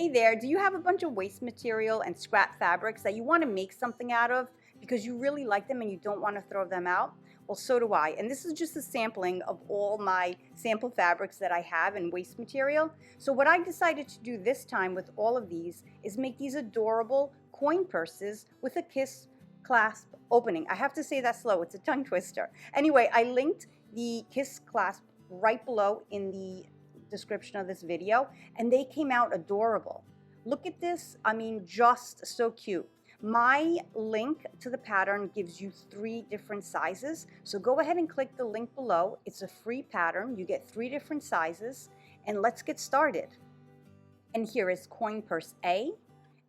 Hey there, do you have a bunch of waste material and scrap fabrics that you want to make something out of because you really like them and you don't want to throw them out? Well, so do I. And this is just a sampling of all my sample fabrics that I have and waste material. So what I decided to do this time with all of these is make these adorable coin purses with a kiss clasp opening. I have to say that slow, it's a tongue twister. Anyway, I linked the kiss clasp right below in the description of this video, and they came out adorable. Look at this, I mean, just so cute. My link to the pattern gives you 3 different sizes, so go ahead and click the link below. It's a free pattern, you get 3 different sizes, and let's get started. And here is coin purse A,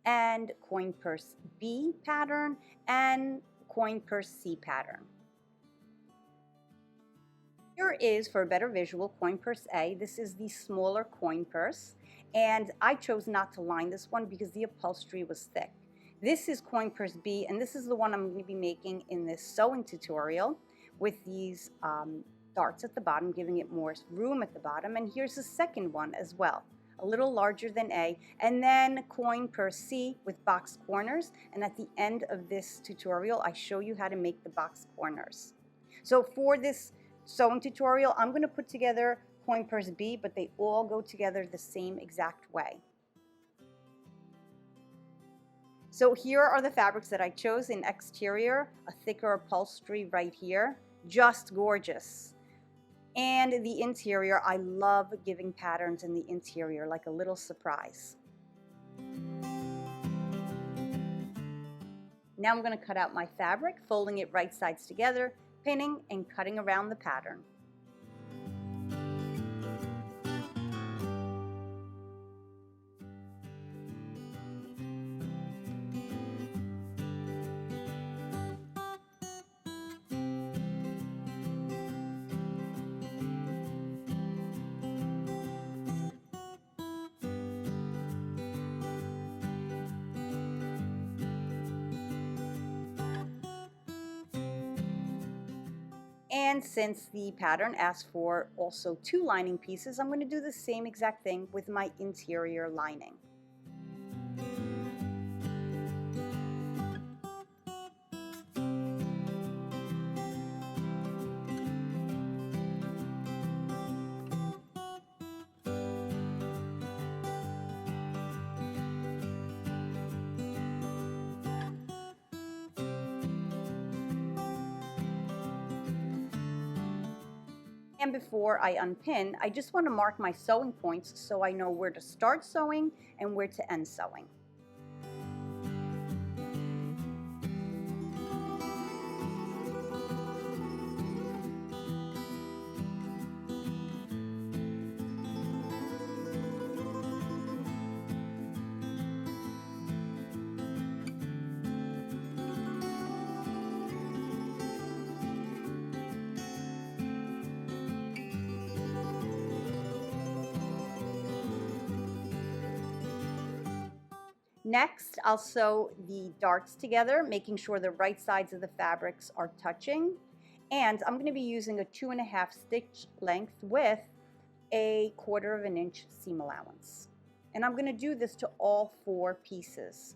and coin purse B pattern, and coin purse C pattern. Here is, for a better visual, coin purse A. This is the smaller coin purse, and I chose not to line this one because the upholstery was thick. This is coin purse B, and this is the one I'm going to be making in this sewing tutorial with these darts at the bottom, giving it more room at the bottom. And here's the second one as well, a little larger than A, and then coin purse C with box corners. And at the end of this tutorial, I show you how to make the box corners. So for this sewing tutorial, I'm going to put together coin purse B, but they all go together the same exact way. So here are the fabrics that I chose. In exterior, a thicker upholstery right here, just gorgeous. And the interior, I love giving patterns in the interior, like a little surprise. Now I'm going to cut out my fabric, folding it right sides together, pinning and cutting around the pattern. And since the pattern asks for also 2 lining pieces, I'm going to do the same exact thing with my interior lining. And before I unpin, I just want to mark my sewing points so I know where to start sewing and where to end sewing. Next, I'll sew the darts together, making sure the right sides of the fabrics are touching. And I'm going to be using a 2.5 stitch length with a 1/4 inch seam allowance. And I'm going to do this to all 4 pieces.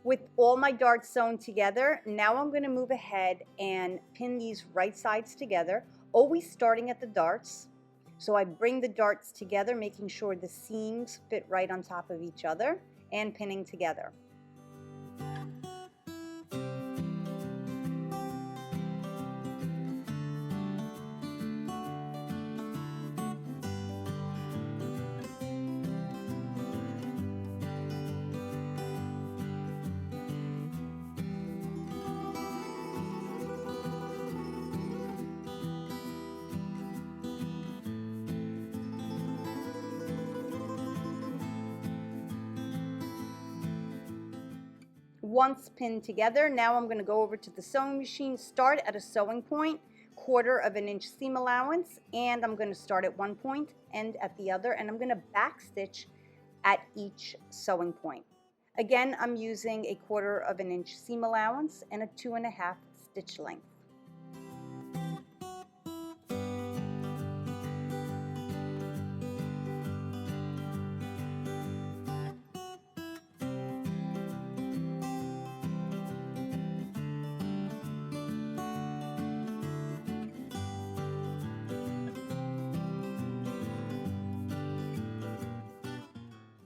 With all my darts sewn together, now I'm going to move ahead and pin these right sides together, always starting at the darts. So I bring the darts together, making sure the seams fit right on top of each other, and pinning together. once pinned together, now I'm going to go over to the sewing machine, start at a sewing point, 1/4 inch seam allowance, and I'm going to start at one point, end at the other, and I'm going to back stitch at each sewing point. Again, I'm using a 1/4 inch seam allowance and a 2.5 stitch length.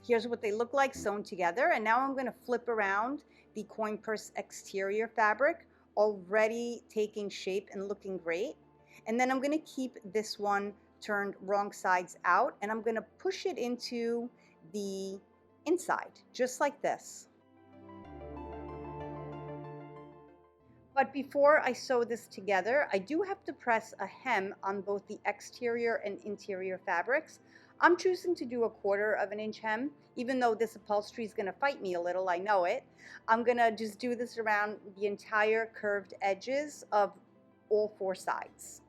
Here's what they look like sewn together, and now I'm going to flip around the coin purse exterior fabric, already taking shape and looking great. And then I'm going to keep this one turned wrong sides out, and I'm going to push it into the inside, just like this. But before I sew this together, I do have to press a hem on both the exterior and interior fabrics. I'm choosing to do a 1/4 inch hem, even though this upholstery is going to fight me a little, I know it. I'm going to just do this around the entire curved edges of all 4 sides.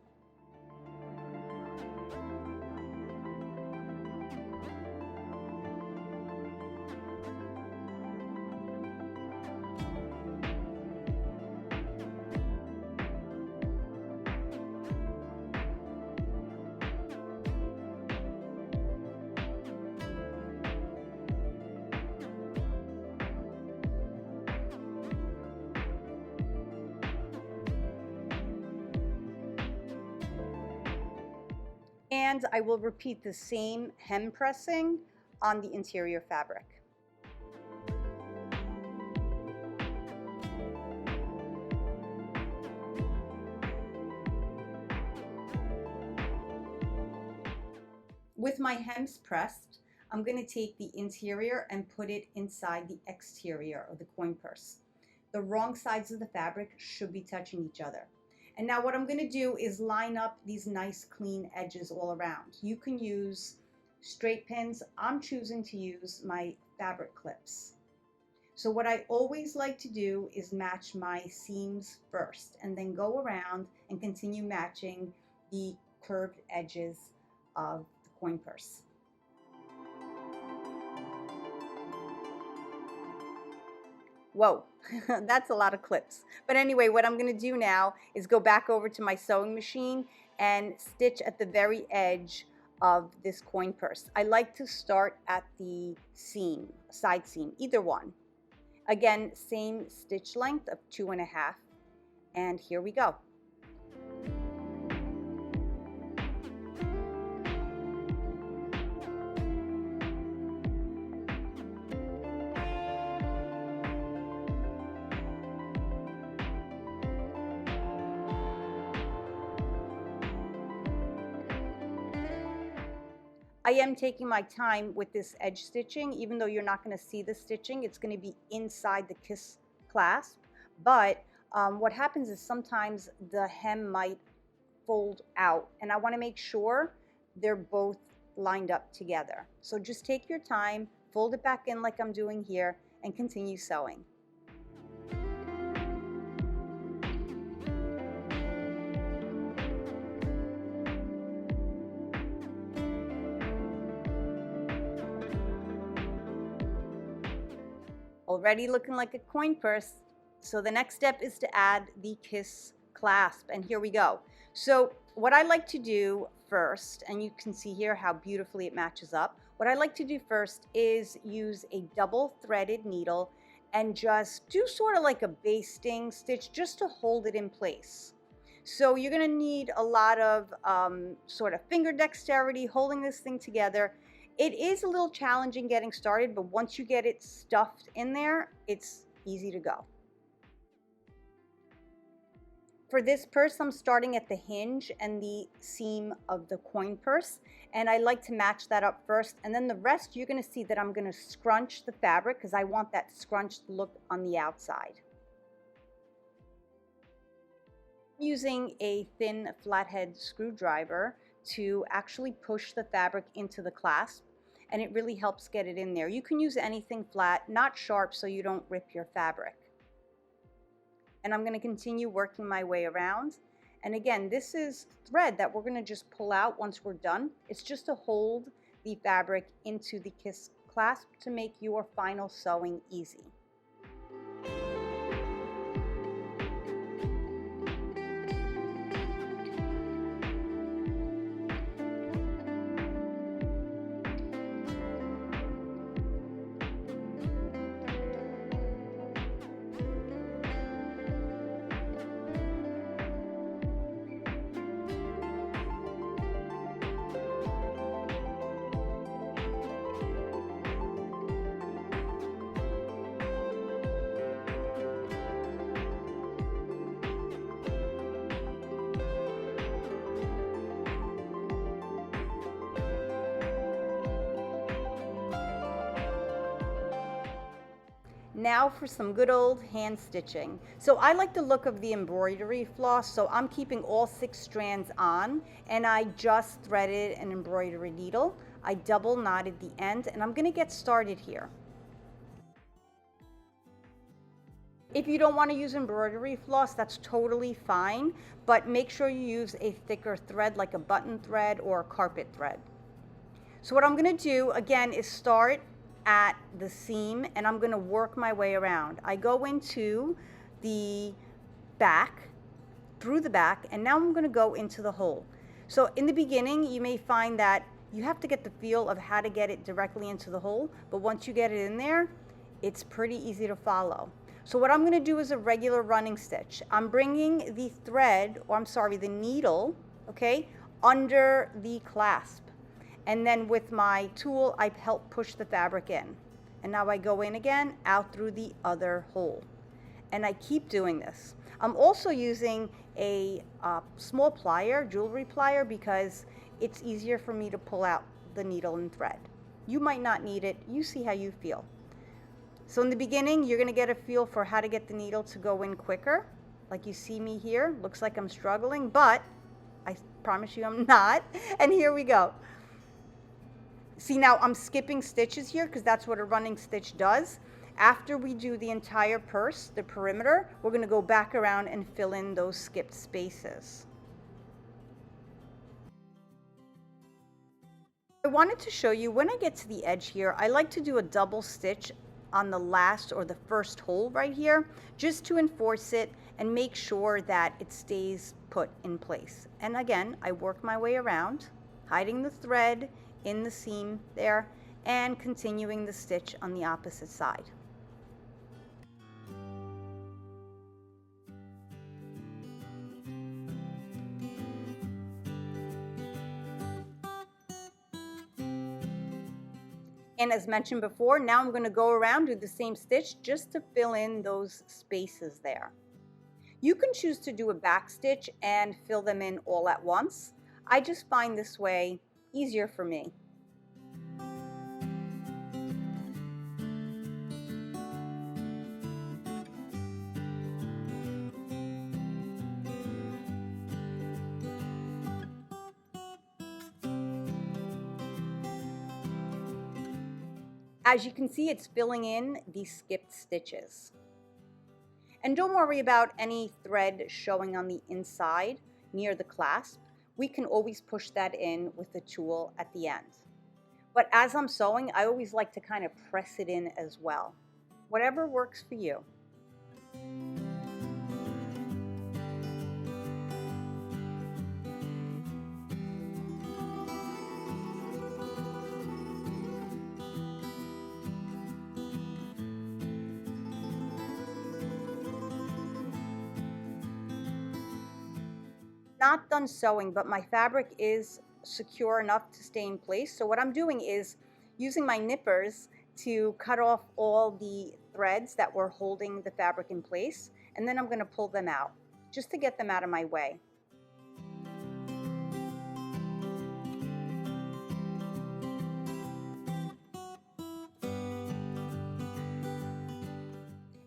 And I will repeat the same hem pressing on the interior fabric. With my hems pressed, I'm going to take the interior and put it inside the exterior of the coin purse. The wrong sides of the fabric should be touching each other. And now what I'm going to do is line up these nice clean edges all around. You can use straight pins. I'm choosing to use my fabric clips. So what I always like to do is match my seams first and then go around and continue matching the curved edges of the coin purse. Whoa, that's a lot of clips. But anyway, what I'm going to do now is go back over to my sewing machine and stitch at the very edge of this coin purse. I like to start at the seam, side seam, either one. Again, same stitch length of 2.5, and here we go. I am taking my time with this edge stitching, even though you're not going to see the stitching. It's going to be inside the kiss clasp. But what happens is sometimes the hem might fold out, and I want to make sure they're both lined up together. So just take your time, fold it back in like I'm doing here, and continue sewing. Already looking like a coin purse. So the next step is to add the kiss clasp, and here we go. So what I like to do first, and you can see here how beautifully it matches up, what I like to do first is use a double threaded needle and just do sort of like a basting stitch just to hold it in place. So you're going to need a lot of sort of finger dexterity holding this thing together. It is a little challenging getting started, but once you get it stuffed in there, it's easy to go. For this purse, I'm starting at the hinge and the seam of the coin purse, and I like to match that up first, and then the rest you're going to see that I'm going to scrunch the fabric because I want that scrunched look on the outside. Using a thin flathead screwdriver to actually push the fabric into the clasp, and it really helps get it in there. You can use anything flat, not sharp, so you don't rip your fabric. and I'm going to continue working my way around. And again, this is thread that we're going to just pull out once we're done. It's just to hold the fabric into the clasp to make your final sewing easy. Now for some good old hand stitching. So I like the look of the embroidery floss, so I'm keeping all 6 strands on, and I just threaded an embroidery needle. I double knotted the end, and I'm going to get started here. If you don't want to use embroidery floss, that's totally fine, but make sure you use a thicker thread like a button thread or a carpet thread. So what I'm going to do again is start at the seam, and I'm going to work my way around. I go into the back, through the back, and now I'm going to go into the hole. So in the beginning, you may find that you have to get the feel of how to get it directly into the hole, but once you get it in there, it's pretty easy to follow. So what I'm going to do is a regular running stitch. I'm bringing the thread, or I'm sorry, the needle, okay, under the clasp. And then with my tool, I help push the fabric in. And now I go in again, out through the other hole. And I keep doing this. I'm also using a small plier, jewelry plier, because it's easier for me to pull out the needle and thread. You might not need it. You see how you feel. So in the beginning, you're going to get a feel for how to get the needle to go in quicker. Like you see me here. Looks like I'm struggling, but I promise you I'm not. And here we go. See, now I'm skipping stitches here because that's what a running stitch does. After we do the entire purse, the perimeter, we're going to go back around and fill in those skipped spaces. I wanted to show you when I get to the edge here, I like to do a double stitch on the last or the first hole right here, just to enforce it and make sure that it stays put in place. And again, I work my way around, hiding the thread in the seam there and continuing the stitch on the opposite side. And as mentioned before, now I'm going to go around, do the same stitch just to fill in those spaces there. You can choose to do a back stitch and fill them in all at once. I just find this way easier for me. As you can see, it's filling in these skipped stitches. And don't worry about any thread showing on the inside near the clasp. We can always push that in with the tool at the end. But as I'm sewing, I always like to kind of press it in as well. Whatever works for you. Not done sewing, but my fabric is secure enough to stay in place. So what I'm doing is using my nippers to cut off all the threads that were holding the fabric in place, and then I'm going to pull them out just to get them out of my way.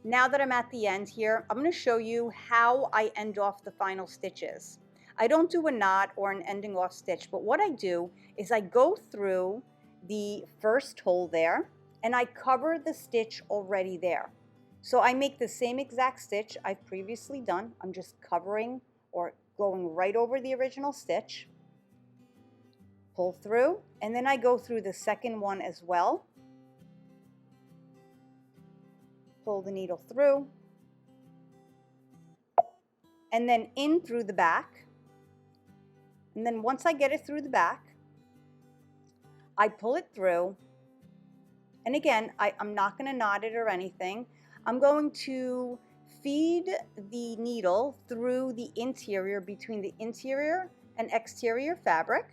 Now that I'm at the end here, I'm going to show you how I end off the final stitches. I don't do a knot or an ending off stitch, but what I do is I go through the first hole there and I cover the stitch already there. So I make the same exact stitch I've previously done. I'm just covering or going right over the original stitch, pull through, and then I go through the second one as well, pull the needle through, and then in through the back. And then once I get it through the back, I pull it through. And again, I'm not going to knot it or anything. I'm going to feed the needle through the interior, between the interior and exterior fabric.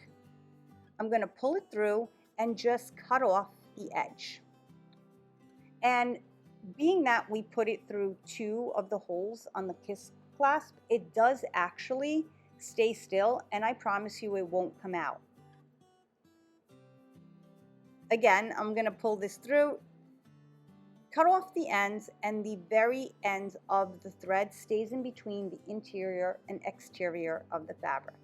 I'm going to pull it through and just cut off the edge. And being that we put it through 2 of the holes on the kiss clasp, it does actually stay still, and I promise you it won't come out. Again, I'm going to pull this through, cut off the ends, and the very end of the thread stays in between the interior and exterior of the fabric.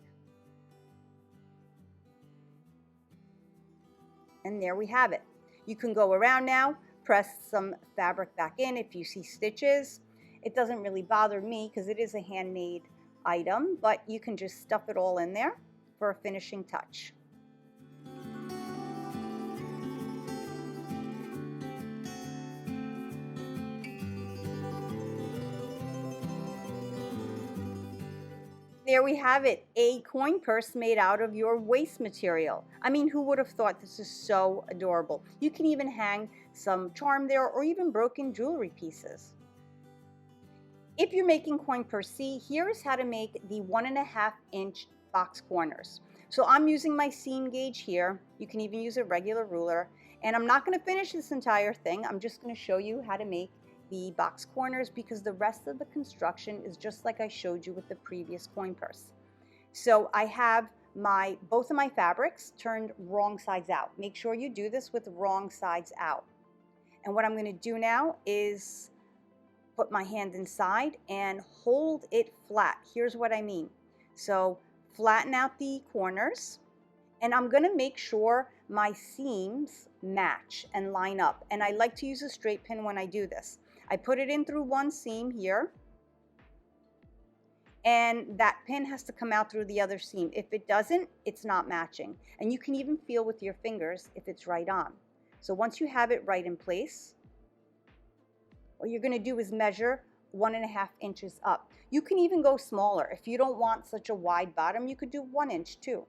And there we have it. You can go around now, press some fabric back in if you see stitches. It doesn't really bother me because it is a handmade item, but you can just stuff it all in there for a finishing touch. There we have it, a coin purse made out of your waste material. I mean, who would have thought this is so adorable? You can even hang some charm there or even broken jewelry pieces. If you're making coin purse C, here's how to make the 1.5 inch box corners. So I'm using my seam gauge here. You can even use a regular ruler. And I'm not going to finish this entire thing. I'm just going to show you how to make the box corners because the rest of the construction is just like I showed you with the previous coin purse. So I have both of my fabrics turned wrong sides out. Make sure you do this with wrong sides out. And what I'm going to do now is put my hand inside and hold it flat. Here's what I mean. So flatten out the corners, and I'm going to make sure my seams match and line up. And I like to use a straight pin when I do this. I put it in through one seam here, and that pin has to come out through the other seam. If it doesn't, it's not matching. And you can even feel with your fingers if it's right on. So once you have it right in place, what you're going to do is measure 1.5 inches up. You can even go smaller. If you don't want such a wide bottom, you could do 1 inch too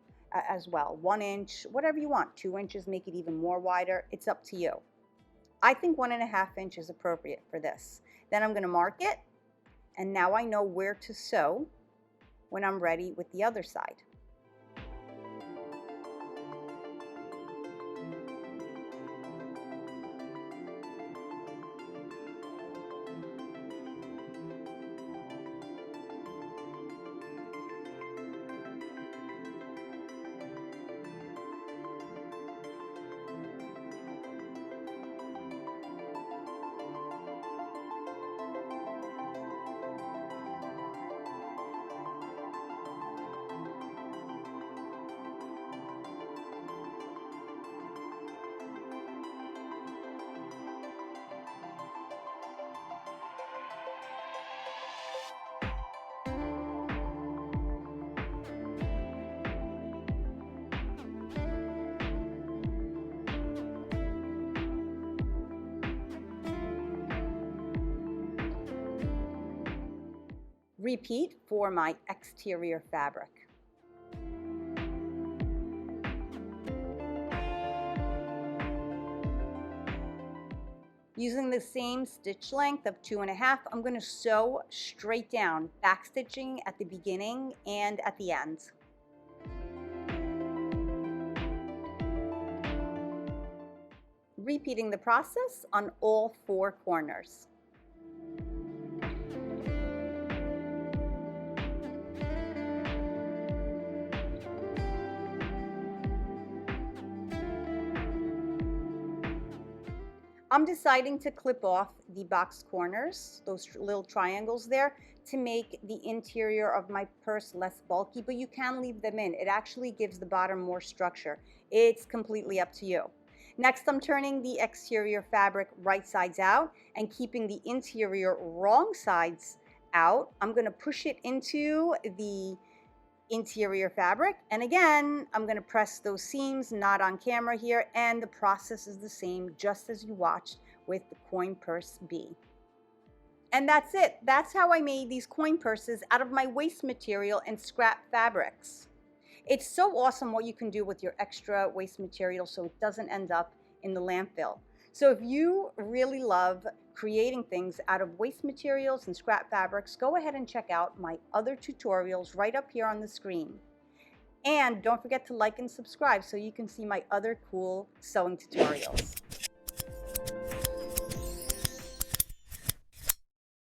as well. 1 inch, whatever you want. 2 inches, make it even more wider. It's up to you. I think 1.5 inches is appropriate for this. Then I'm going to mark it, and now I know where to sew when I'm ready with the other side. Repeat for my exterior fabric. Using the same stitch length of 2.5, I'm going to sew straight down, back stitching at the beginning and at the end. Repeating the process on all 4 corners. I'm deciding to clip off the box corners, those little triangles there, to make the interior of my purse less bulky, but you can leave them in. It actually gives the bottom more structure. It's completely up to you. Next, I'm turning the exterior fabric right sides out and keeping the interior wrong sides out. I'm going to push it into the interior fabric, and again I'm going to press those seams, not on camera here, and the process is the same just as you watched with the coin purse B. And that's it. That's how I made these coin purses out of my waste material and scrap fabrics. It's so awesome what you can do with your extra waste material so it doesn't end up in the landfill. So if you really love creating things out of waste materials and scrap fabrics, go ahead and check out my other tutorials right up here on the screen. And don't forget to like and subscribe so you can see my other cool sewing tutorials.